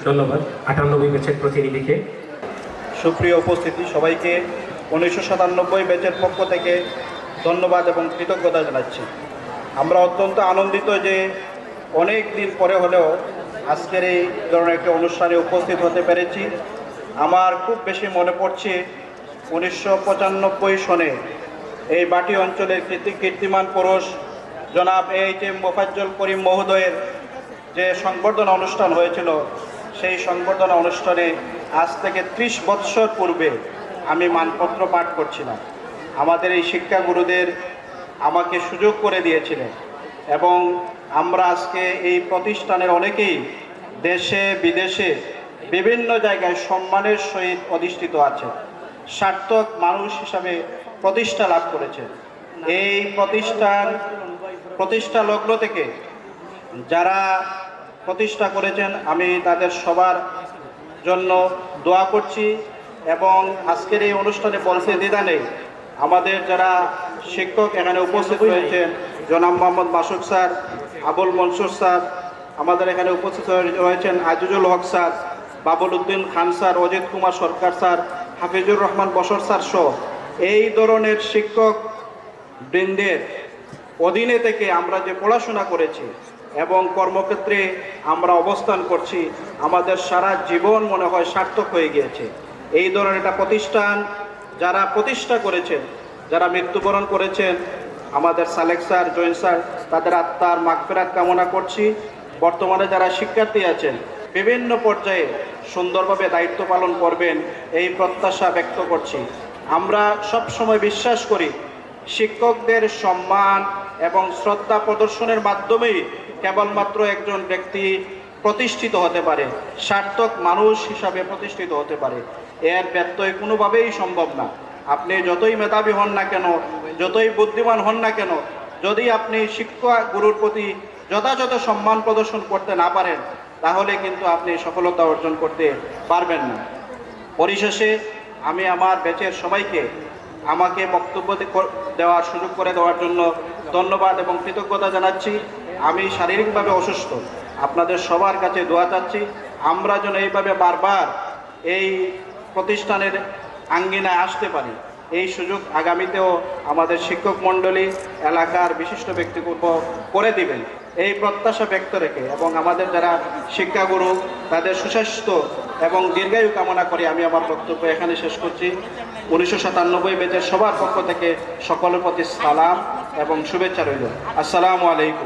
ধন্যবাদ 98 ব্যাচের প্রতিনিধিকে। সুপ্রিয় উপস্থিতি, সবাইকে 1997 ব্যাচের পক্ষ থেকে ধন্যবাদ এবং কৃতজ্ঞতা জানাচ্ছি। আমরা অত্যন্ত আনন্দিত যে অনেক দিন পরে হলেও আজকের এই ধরনের একটি অনুষ্ঠানে উপস্থিত হতে পেরেছি। আমার খুব বেশি মনে পড়ছে 1995 সনে এই বাটি অঞ্চলের কীর্তিমান পুরুষ জনাব এইচ.এম. মোফাজ্জল করিম মহোদয়ের যে সংবর্ধনা অনুষ্ঠান হয়েছিল, সেই সংবর্ধনা অনুষ্ঠানে আজ থেকে 30 বৎসর পূর্বে আমি মানপত্র পাঠ করছিলাম। আমাদের এই শিক্ষাগুরুদের আমাকে সুযোগ করে দিয়েছিলেন এবং আমরা আজকে এই প্রতিষ্ঠানের অনেকেই দেশে বিদেশে বিভিন্ন জায়গায় সম্মানের সহিত অধিষ্ঠিত আছে, সার্থক মানুষ হিসাবে প্রতিষ্ঠা লাভ করেছে। এই প্রতিষ্ঠা লগ্ন থেকে যারা প্রতিষ্ঠা করেছেন আমি তাদের সবার জন্য দোয়া করছি এবং আজকের এই অনুষ্ঠানে বলতে দ্বিধা নেই, আমাদের যারা শিক্ষক এখানে উপস্থিত হয়েছেন, জনাব মোহাম্মদ মাসুদ স্যার, আবুল মনসুর স্যার, আমাদের এখানে উপস্থিত হয়েছেন আজিজুল হক স্যার, বাবুল উদ্দিন খান স্যার, অজিত কুমার সরকার স্যার, হাফিজুর রহমান বসর স্যার সহ এই ধরনের শিক্ষক বৃন্দের অধীনে থেকে আমরা যে পড়াশোনা করেছি এবং কর্মক্ষেত্রে আমরা অবস্থান করছি, আমাদের সারা জীবন মনে হয় সার্থক হয়ে গিয়েছে। এই ধরনের একটা প্রতিষ্ঠান যারা প্রতিষ্ঠা করেছেন, যারা মৃত্যুবরণ করেছেন, আমাদের সালেক স্যার, জৈন স্যার, তাদের আত্মার মাগফিরাত কামনা করছি। বর্তমানে যারা শিক্ষার্থী আছেন বিভিন্ন পর্যায়ে সুন্দরভাবে দায়িত্ব পালন করবেন এই প্রত্যাশা ব্যক্ত করছি। আমরা সব সময় বিশ্বাস করি শিক্ষকদের সম্মান এবং শ্রদ্ধা প্রদর্শনের মাধ্যমেই কেবলমাত্র একজন ব্যক্তি প্রতিষ্ঠিত হতে পারে, সার্থক মানুষ হিসাবে প্রতিষ্ঠিত হতে পারে। এর ব্যত্যয় কোনোভাবেই সম্ভব না। আপনি যতই মেধাবী হন না কেন, যতই বুদ্ধিমান হন না কেন, যদি আপনি শিক্ষা গুরুর প্রতি যথাযথ সম্মান প্রদর্শন করতে না পারেন, তাহলে কিন্তু আপনি সফলতা অর্জন করতে পারবেন না। পরিশেষে আমি আমার ব্যাচের সবাইকে আমাকে বক্তব্য দেওয়ার সুযোগ করে দেওয়ার জন্য ধন্যবাদ এবং কৃতজ্ঞতা জানাচ্ছি। আমি শারীরিকভাবে অসুস্থ, আপনাদের সবার কাছে দোয়া চাচ্ছি আমরা যেন এইভাবে বারবার এই প্রতিষ্ঠানের আঙ্গিনায় আসতে পারি। এই সুযোগ আগামীতেও আমাদের শিক্ষক মণ্ডলী, এলাকার বিশিষ্ট ব্যক্তিগত করে দিবেন এই প্রত্যাশা ব্যক্ত রেখে এবং আমাদের যারা শিক্ষাগুরু তাদের সুস্বাস্থ্য এবং দীর্ঘায়ু কামনা করে আমি আমার বক্তব্য এখানে শেষ করছি। 1997 ব্যাচের সবার পক্ষ থেকে সকলের প্রতি সালাম এবং শুভেচ্ছা রইল। আসসালামু আলাইকুম।